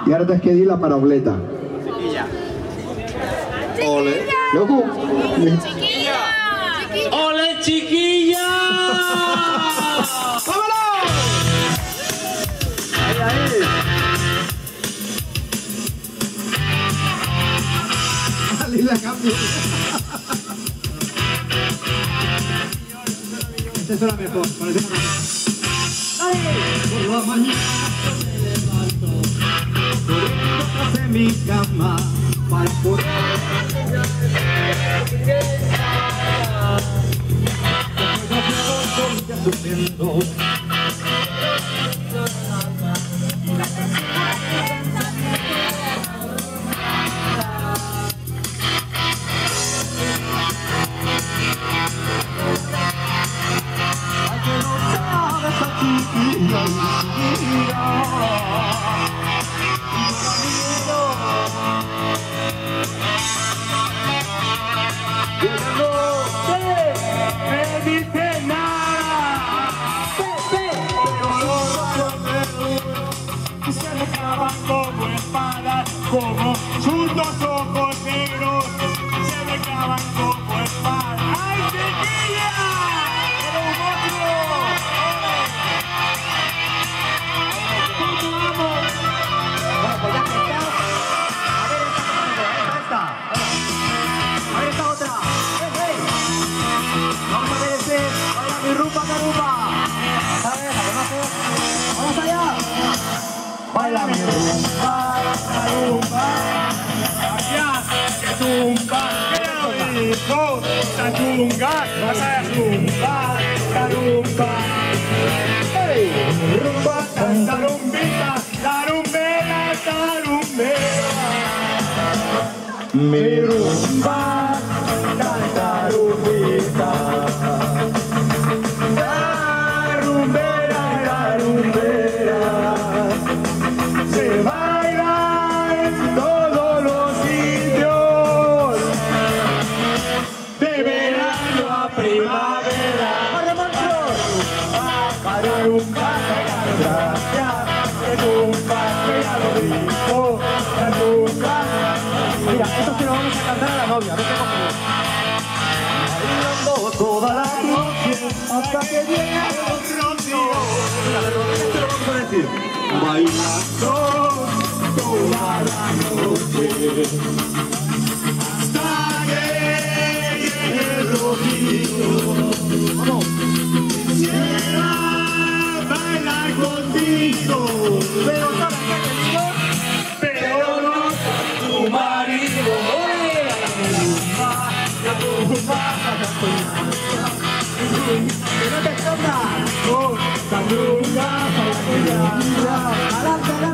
Y ahora tienes que dir la parauleta. Chiquilla. Ole. Loco. Chiquilla. Ole, chiquilla. ¡Vámonos! Ahí, ahí. Salir la cambio. Esta es la mejor. Parece una... Por la mañana me levanto, corriendo en mi cama para poder sufriendo. Como espadas, como sus dos ojos negros se me clavan como espadas. ¡Ay, chiquilla! ¡Era un monstruo! ¡Vamos! Bueno, pues ya que estás. A ver esta otra. ¡Hey! Vamos a ver este. ¡Baila mi rumba, carumba! ¿Sabes? ¿La conoces? ¡Vamos allá! Baila mi rumba, carumba. Allá, que tumba, que ya lo dijo. Tachunga, vas a zumba, carumba. ¡Hey! Rumba, tarumbita, tarumbera, tarumbera. Mi Rumba, tarumbita. Tarumbera, tarumbera. Se baila en todos los sitios, de verano a primavera. Carumba, gracias, carumba, que ya lo dijo, carumba. Mira, esto se lo vamos a cantar a la novia. Vete conmigo. Bailando toda la noche hasta que llegue el rocío. Mira, pero esto lo vamos a decir. Bailando toda la noche hasta que llegue el rocío. Vamos. Quisiera bailar contigo, Pero ¿sabes qué te digo? pero no tu marido. La tumba, Que no te escondas. oh, la tumba, Adelante, adelante.